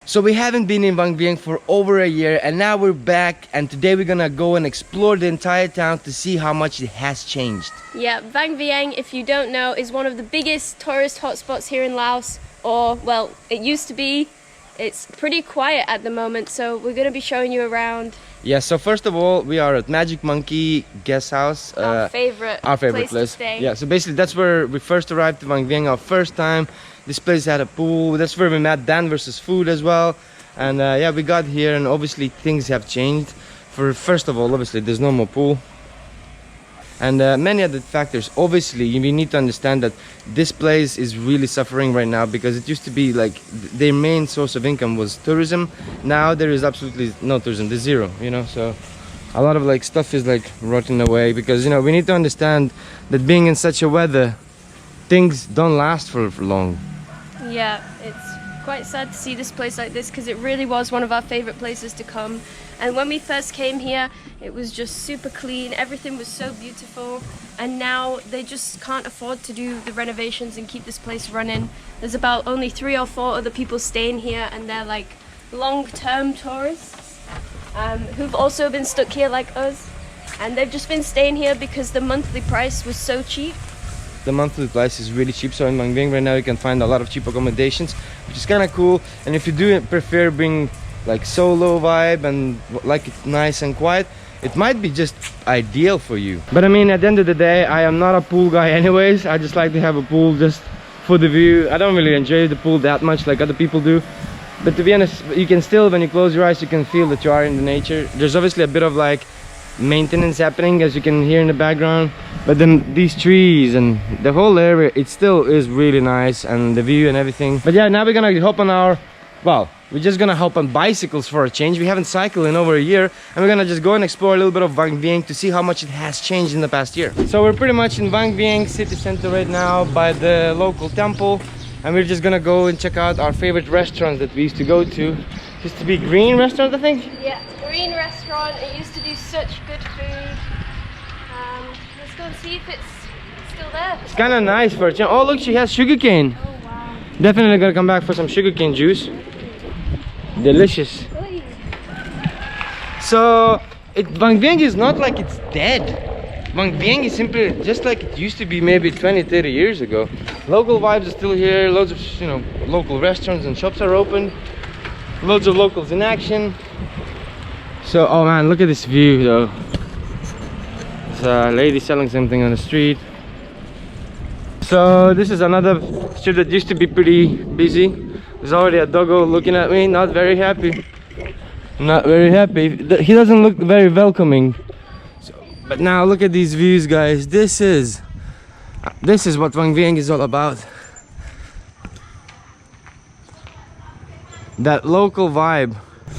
So we haven't been in Vang Vieng for over a year, and now we're back, and today we're gonna go and explore the entire town to see how much it has changed. Yeah, Vang Vieng, if you don't know, is one of the biggest tourist hotspots here in Laos, or well, it used to be. It's pretty quiet at the moment, so we're gonna be showing you around. Yeah, so first of all, we are at Magic Monkey Guest House. Our favorite place. to stay. Yeah, so basically that's where we first arrived to Vang Vieng our first time. This place had a pool. That's where we met Dan versus Food as well. And yeah, we got here, and obviously things have changed. First of all, obviously there's no more pool. And many other factors. Obviously, we need to understand that this place is really suffering right now, because it used to be like their main source of income was tourism. Now there is absolutely no tourism. There's zero, you know. So a lot of like stuff is like rotting away, because you know we need to understand that being in such a weather, things don't last for long. Yeah, it's quite sad to see this place like this, because it really was one of our favorite places to come. And when we first came here, it was just super clean, everything was so beautiful, and now they just can't afford to do the renovations and keep this place running. There's about only 3 or 4 other people staying here, and they're like long-term tourists who've also been stuck here like us, and they've just been staying here because the monthly price was so cheap. The monthly price is really cheap, so in Vang Vieng right now you can find a lot of cheap accommodations, which is kind of cool. And if you do prefer being like solo vibe and like it nice and quiet, it might be just ideal for you. But I mean, at the end of the day, I am not a pool guy anyways. I just like to have a pool just for the view. I don't really enjoy the pool that much like other people do, but to be honest, you can still, when you close your eyes, you can feel that you are in the nature. There's obviously a bit of like maintenance happening, as you can hear in the background, but then these trees and the whole area, it still is really nice, and the view and everything. But yeah, now we're gonna hop on our, well, we're just gonna hop on bicycles for a change. We haven't cycled in over a year, and we're gonna just go and explore a little bit of Vang Vieng to see how much it has changed in the past year. So we're pretty much in Vang Vieng city center right now by the local temple, and we're just gonna go and check out our favorite restaurants that we used to go to. Used to be Green Restaurant, I think? Yeah, Green Restaurant. It used to do such good food. Let's go and see if it's still there. It's kind of nice for a change. Oh look, she has sugarcane. Oh wow. Definitely gotta come back for some sugarcane juice. Delicious. Oy. So Vang Vieng is not like it's dead. Vang Vieng is simply just like it used to be maybe 20-30 years ago. Local vibes are still here. Loads of, you know, local restaurants and shops are open. Loads of locals in action. So, oh man, look at this view though. There's a lady selling something on the street. So this is another street that used to be pretty busy. There's already a doggo looking at me, not very happy. Not very happy. He doesn't look very welcoming. So, but now look at these views, guys. This is what Vang Vieng is all about. That local vibe.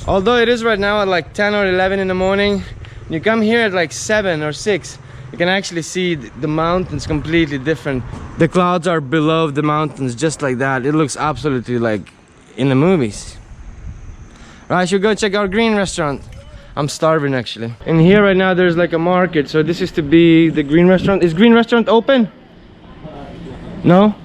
Although it is right now at like 10 or 11 in the morning, you come here at like 7 or 6, you can actually see the mountains completely different. The clouds are below the mountains just like that. It looks absolutely like in the movies. Right, should we go check out Green Restaurant? I'm starving actually. In here right now there's like a market, so this is to be the Green Restaurant. Is Green Restaurant open? No?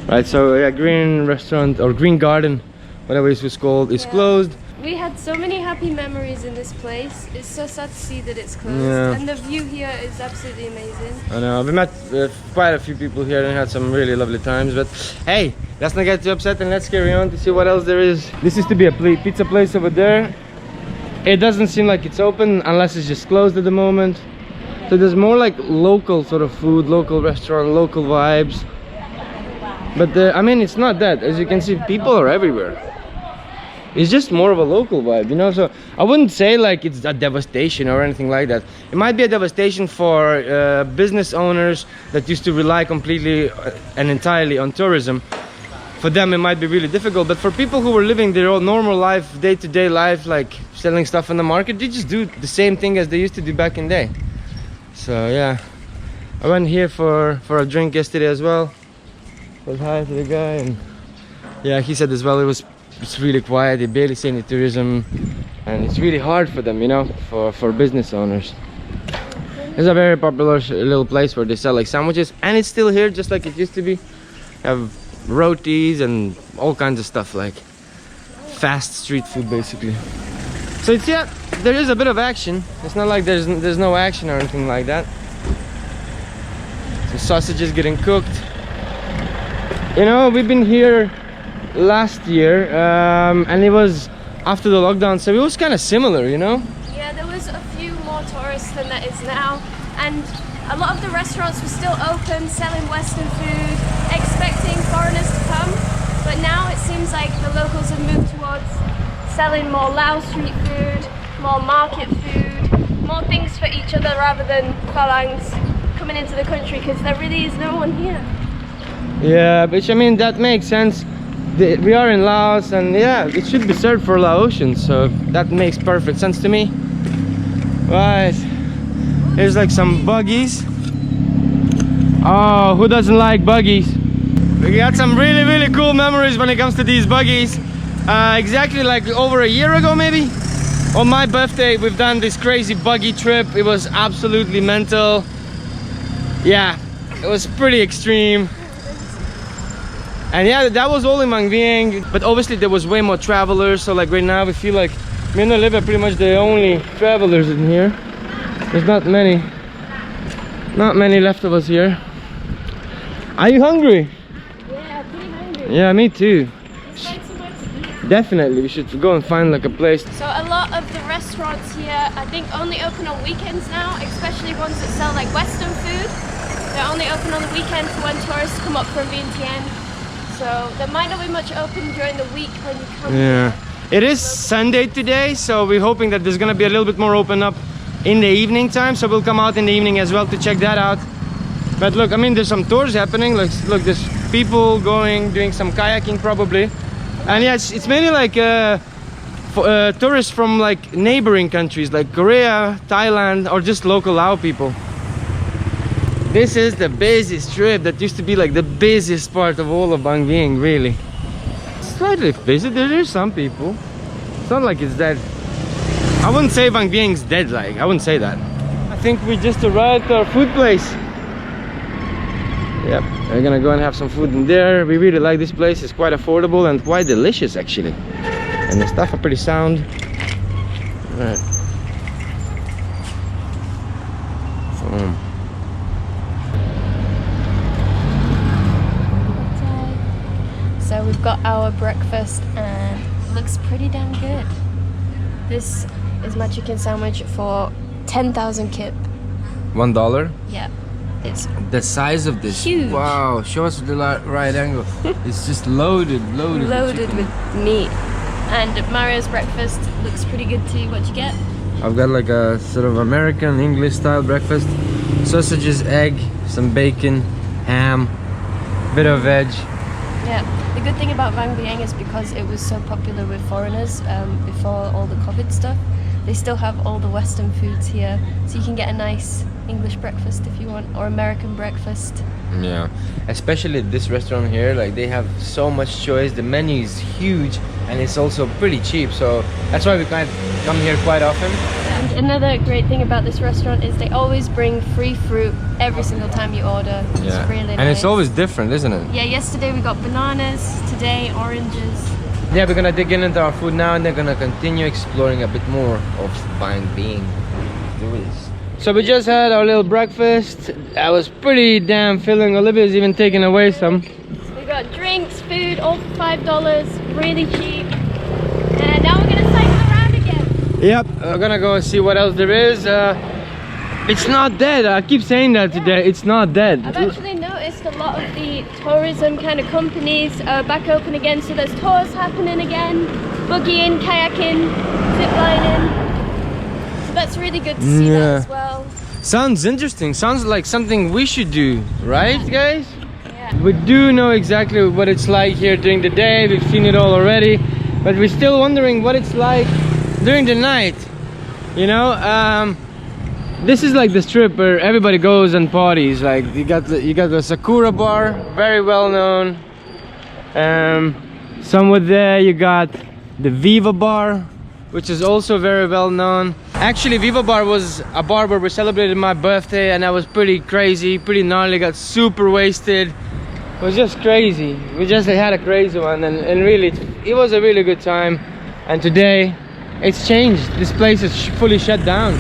Right, so yeah, Green Restaurant or Green Garden, whatever it was called, is closed. We had so many happy memories in this place. It's so sad to see that it's closed. Yeah. And the view here is absolutely amazing. I know, we met quite a few people here and had some really lovely times, but hey, let's not get too upset and let's carry on to see what else there is. This is to be a pizza place over there. It doesn't seem like it's open unless it's just closed at the moment. So there's more like local sort of food, local restaurant, local vibes. But I mean, it's not that. As you can see, people are everywhere. It's just more of a local vibe, you know. So I wouldn't say like it's a devastation or anything like that. It might be a devastation for business owners that used to rely completely and entirely on tourism. For them it might be really difficult, but for people who were living their own normal life, day-to-day life, like selling stuff in the market, they just do the same thing as they used to do back in the day. So yeah, I went here for a drink yesterday as well. Said hi to the guy, and yeah, he said as well it's really quiet. They barely see any tourism, and it's really hard for them, you know, for business owners. It's a very popular little place where they sell like sandwiches, and it's still here just like it used to be. Have rotis and all kinds of stuff like fast street food basically. So it's, yeah, there is a bit of action. It's not like there's no action or anything like that. So sausages getting cooked. You know, we've been here last year and it was after the lockdown, so it was kind of similar, you know? Yeah, there was a few more tourists than there is now, and a lot of the restaurants were still open, selling Western food, expecting foreigners to come. But now it seems like the locals have moved towards selling more Laos street food, more market food, more things for each other rather than phalanx coming into the country, because there really is no one here. Yeah, which I mean, that makes sense. We are in Laos and yeah, it should be served for Laotians, so that makes perfect sense to me. Right, here's like some buggies. Oh, who doesn't like buggies? We got some really cool memories when it comes to these buggies. Exactly like over a year ago maybe, on my birthday, we've done this crazy buggy trip. It was absolutely mental. Yeah, it was pretty extreme. And yeah, that was all in Vang Vieng, but obviously there was way more travelers. So like right now we feel like me and Olivia are pretty much the only travelers in here. There's not many left of us here. Are you hungry? Yeah, pretty hungry. Yeah, me too. Let's find somewhere to eat. Definitely, we should go and find like a place. So a lot of the restaurants here, I think, only open on weekends now, especially ones that sell like Western food. They're only open on the weekend for when tourists come up from Vientiane. So there might not be much open during the week when you come. Yeah, it is Sunday today, so we're hoping that there's gonna be a little bit more open up in the evening time. So we'll come out in the evening as well to check that out. But look, I mean, there's some tours happening. Look, there's people doing some kayaking probably. And yeah, it's mainly like tourists from like neighboring countries like Korea, Thailand, or just local Lao people. This is the busiest strip that used to be like the busiest part of all of Vang Vieng, really. Slightly busy, there's some people. It's not like it's dead. I wouldn't say Vang Vieng's dead, like, I wouldn't say that. I think we just arrived at our food place. Yep, we're gonna go and have some food in there. We really like this place, it's quite affordable and quite delicious actually. And the stuff are pretty sound. Right. So we've got our breakfast and it looks pretty damn good. This is my chicken sandwich for 10,000 kip. $1? Yeah, it's the size of this. huge. Wow, show us the right angle. It's just loaded Loaded with meat. And Mario's breakfast looks pretty good too. What'd you get? I've got like a sort of American English style breakfast. Sausages, egg, some bacon, ham, bit of veg. Yeah, the good thing about Vang Vieng is because it was so popular with foreigners before all the COVID stuff, they still have all the Western foods here, so you can get a nice English breakfast if you want, or American breakfast. Yeah, especially this restaurant here, like they have so much choice. The menu is huge and it's also pretty cheap, so that's why we kind of come here quite often. And another great thing about this restaurant is they always bring free fruit every single time you order. It's really nice. And it's always different, isn't it? Yeah, yesterday we got bananas, today oranges. Yeah, we're gonna dig into our food now and they're gonna continue exploring a bit more of Vang Vieng. Do this. So we just had our little breakfast. That was pretty damn filling. Olivia's even taking away some. So we got drinks, food, all for $5, really cheap. And now we're gonna cycle around again. Yep, we're gonna go see what else there is. It's not dead. I keep saying that today. It's not dead. I've actually noticed a lot of the tourism kind of companies are back open again, so there's tours happening again, boogieing, kayaking, ziplining. So that's really good to see that as well. Sounds interesting. Sounds like something we should do, right, guys? Yeah. We do know exactly what it's like here during the day. We've seen it all already, but we're still wondering what it's like during the night. You know, this is like the strip where everybody goes and parties. Like you got the Sakura bar, very well known. Somewhere there you got the Viva bar, which is also very well known. Actually, Viva bar was a bar where we celebrated my birthday, and that was pretty crazy, pretty gnarly. Got super wasted, was just crazy. We just had a crazy one, and really, it was a really good time. And today, it's changed. This place is fully shut down.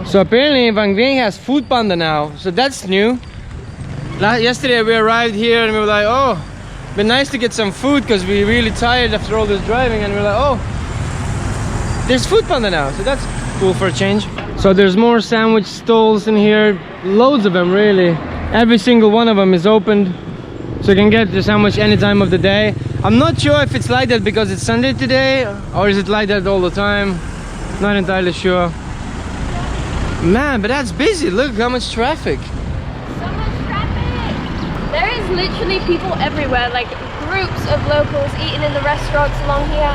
So apparently Vang Vieng has food panda now, so that's new. Yesterday we arrived here and we were like, oh, it'd be nice to get some food because we're really tired after all this driving, and we're like, oh, there's food panda now, so that's cool for a change. So there's more sandwich stalls in here, loads of them really. Every single one of them is opened, so you can get the sandwich any time of the day. I'm not sure if it's like that because it's Sunday today, or is it like that all the time? Not entirely sure. Man, but that's busy. Look how much traffic. So much traffic. There is literally people everywhere, like groups of locals eating in the restaurants along here.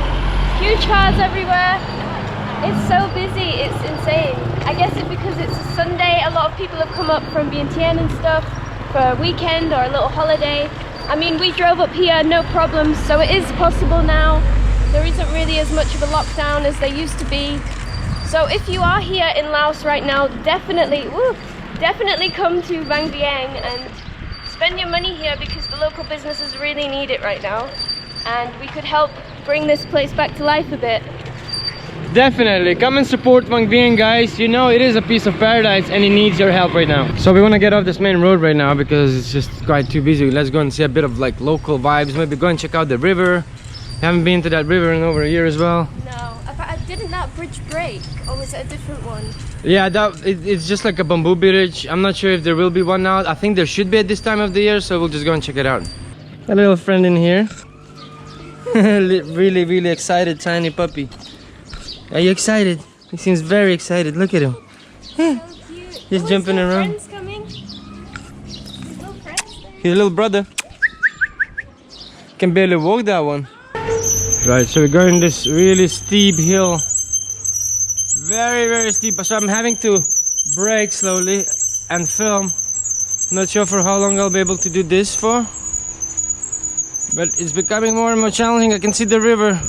Huge cars everywhere. It's so busy, it's insane. I guess it's because it's a Sunday. A lot of people have come up from Vientiane and stuff for a weekend or a little holiday. I mean, we drove up here, no problems, so it is possible now. There isn't really as much of a lockdown as there used to be. So if you are here in Laos right now, definitely come to Vang Vieng and spend your money here because the local businesses really need it right now. And we could help bring this place back to life a bit. Definitely, come and support Vang Vieng, guys. You know, it is a piece of paradise and it needs your help right now. So we want to get off this main road right now because it's just quite too busy. Let's go and see a bit of like local vibes. Maybe go and check out the river. Haven't been to that river in over a year as well. No, didn't that bridge break, or was it a different one? Yeah, it's just like a bamboo bridge. I'm not sure if there will be one now. I think there should be at this time of the year, so we'll just go and check it out. A little friend in here. Really excited tiny puppy. Are you excited? He seems very excited. Look at him. So cute. He's jumping around. Friends coming. His little friends there. His little brother. Can barely walk that one. Right, so we're going this really steep hill. Very steep. So I'm having to brake slowly and film. Not sure for how long I'll be able to do this for. But it's becoming more and more challenging. I can see the river.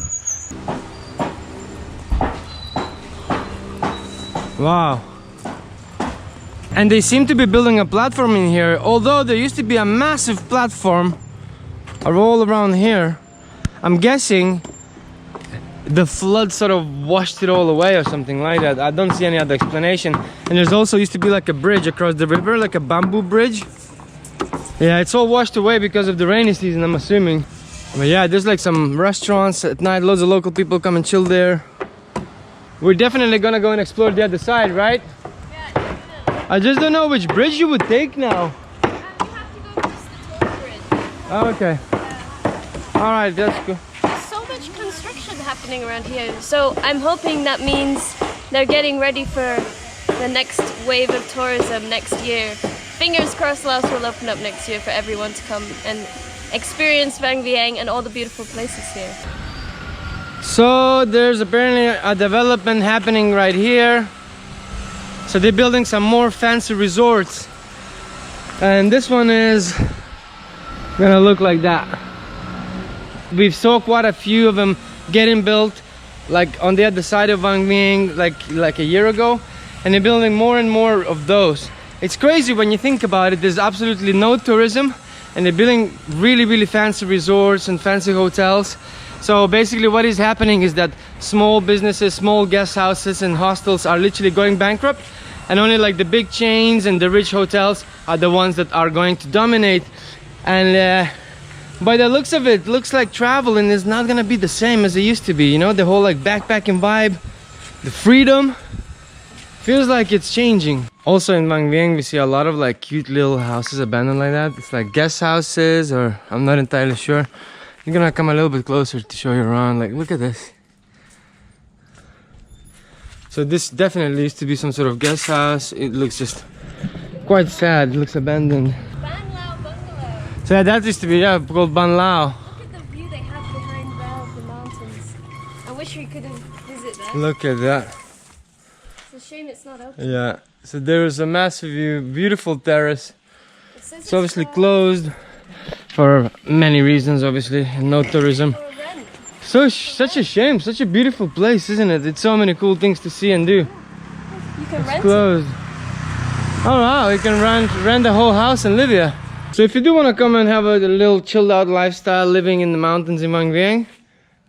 Wow. And they seem to be building a platform in here. Although there used to be a massive platform all around here. I'm guessing the flood sort of washed it all away or something like that. I don't see any other explanation. And there's also used to be like a bridge across the river, like a bamboo bridge. Yeah, it's all washed away because of the rainy season, I'm assuming. But yeah, there's like some restaurants at night. Loads of local people come and chill there. We're definitely gonna go and explore the other side, right? Yeah, definitely. I just don't know which bridge you would take now. You have to go across the tall bridge. Oh, okay. Yeah. Alright, that's good. There's so much construction happening around here. So I'm hoping that means they're getting ready for the next wave of tourism next year. Fingers crossed Laos will open up next year for everyone to come and experience Vang Vieng and all the beautiful places here. So there's apparently a development happening right here. So they're building some more fancy resorts. And this one is gonna look like that. We saw quite a few of them getting built, like on the other side of Vang Vieng, like a year ago. And they're building more and more of those. It's crazy when you think about it. There's absolutely no tourism. And they're building really fancy resorts and fancy hotels. So basically what is happening is that small businesses, small guest houses and hostels are literally going bankrupt, and only like the big chains and the rich hotels are the ones that are going to dominate. And by the looks of it, looks like traveling is not gonna be the same as it used to be, you know, the whole like backpacking vibe, the freedom, feels like it's changing. Also in Vang Vieng we see a lot of like cute little houses abandoned like that. It's like guest houses, or I'm not entirely sure. I'm gonna come a little bit closer to show you around. Like, look at this. So this definitely used to be some sort of guest house. It looks just quite sad. It looks abandoned. Ban Lao Bungalow. So yeah, that used to be, yeah, called Ban Lao. Look at the view they have behind the mountains. I wish we could visit there. Look at that. It's a shame it's not open. Yeah. So there is a massive view, beautiful terrace. It's obviously closed for many reasons, obviously, no tourism. So such a shame, such a beautiful place, isn't it? It's so many cool things to see and do. You can it's rent closed. Oh wow, you can rent the whole house and live here. So if you do want to come and have a little chilled out lifestyle living in the mountains in Vang Vieng,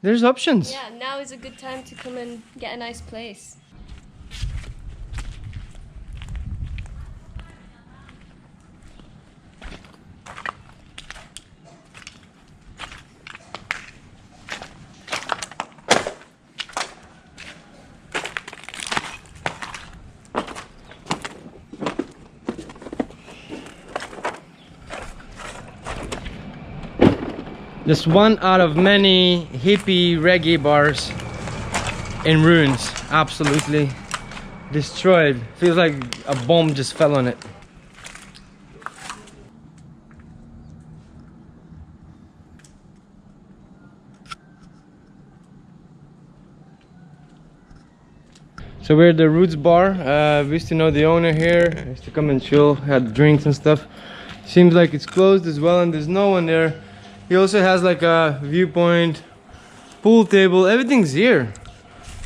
there's options. Yeah, now is a good time to come and get a nice place. Just one out of many hippie reggae bars in ruins. Absolutely destroyed. Feels like a bomb just fell on it. So we're at the Roots bar. We used to know the owner here. I used to come and chill, had drinks and stuff. Seems like it's closed as well and there's no one there. He also has like a viewpoint, pool table, everything's here.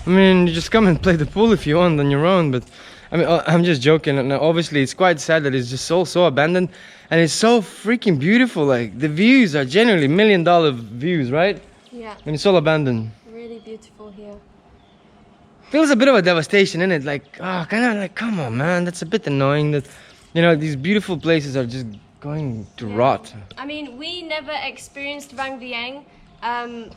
I mean, you just come and play the pool if you want on your own, but I mean, I'm just joking. And obviously it's quite sad that it's just so abandoned, and it's so freaking beautiful. Like the views are genuinely $1 million views, right? Yeah. And it's all abandoned. Really beautiful here. Feels a bit of a devastation, isn't it? Like, oh, kind of like, come on, man, that's a bit annoying that, you know, these beautiful places are just going to rot. I mean, we never experienced Vang Vieng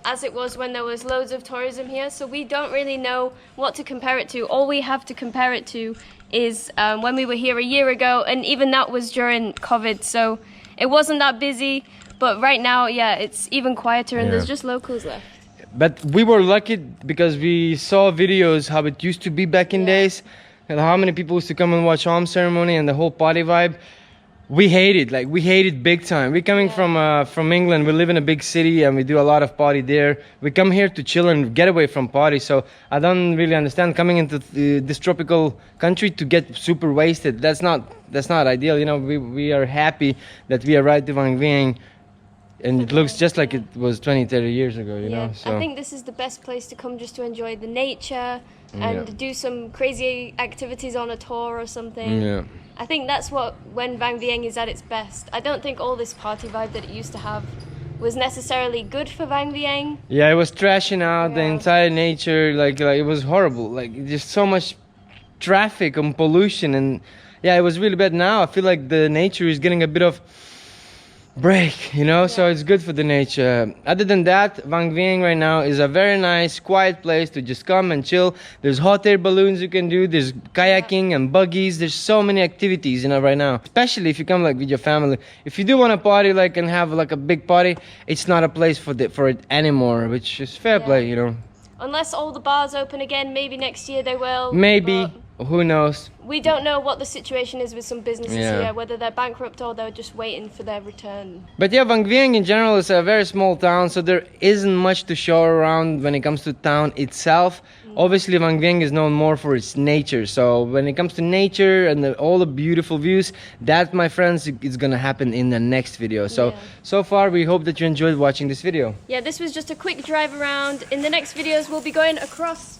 as it was when there was loads of tourism here, so we don't really know what to compare it to. All we have to compare it to is when we were here a year ago, and even that was during COVID, so it wasn't that busy. But right now, yeah, it's even quieter, and there's just locals left. But we were lucky because we saw videos how it used to be back in days, and how many people used to come and watch Om ceremony and the whole party vibe. We hate it, like we hate it big time. We're coming from England. We live in a big city and we do a lot of party there. We come here to chill and get away from party. So I don't really understand coming into this tropical country to get super wasted. That's not ideal. You know, we are happy that we arrived to Vang Vieng, and it looks just like it was 20-30 years ago. You know. So I think this is the best place to come just to enjoy the nature and do some crazy activities on a tour or something. Yeah. I think that's when Vang Vieng is at its best. I don't think all this party vibe that it used to have was necessarily good for Vang Vieng. Yeah, it was trashing out the entire nature. Like it was horrible. Like just so much traffic and pollution, and yeah, it was really bad. Now I feel like the nature is getting a bit of break, you know, so it's good for the nature. Other than that, Vang Vieng right now is a very nice, quiet place to just come and chill. There's hot air balloons you can do, there's kayaking and buggies, there's so many activities, you know, right now. Especially if you come like with your family. If you do want to party like and have like a big party, it's not a place for it anymore, which is fair play, you know. Unless all the bars open again, maybe next year they will. Maybe. Who knows? We don't know what the situation is with some businesses here, whether they're bankrupt or they're just waiting for their return. But yeah, Vang Vieng in general is a very small town, so there isn't much to show around when it comes to town itself. Obviously, Vang Vieng is known more for its nature, so when it comes to nature and all the beautiful views, that, my friends, is gonna happen in the next video. So far, we hope that you enjoyed watching this video. Yeah, this was just a quick drive around. In the next videos, we'll be going across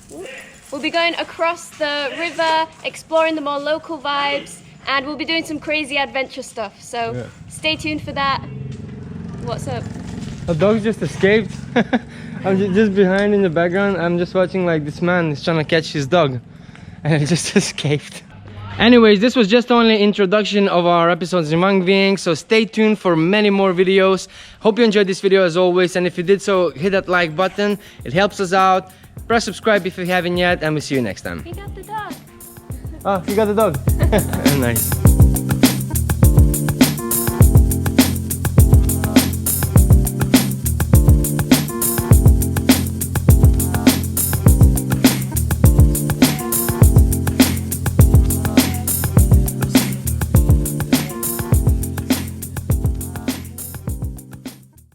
the river, exploring the more local vibes, and we'll be doing some crazy adventure stuff. So stay tuned for that. What's up? A dog just escaped. I'm just behind in the background. I'm just watching like this man is trying to catch his dog, and it just escaped. Anyways, this was just only introduction of our episodes in Vang Vieng, so stay tuned for many more videos. Hope you enjoyed this video as always, and if you did so, hit that like button. It helps us out. Press subscribe if you haven't yet, and we'll see you next time. He got the dog. Oh, you got the dog. Nice.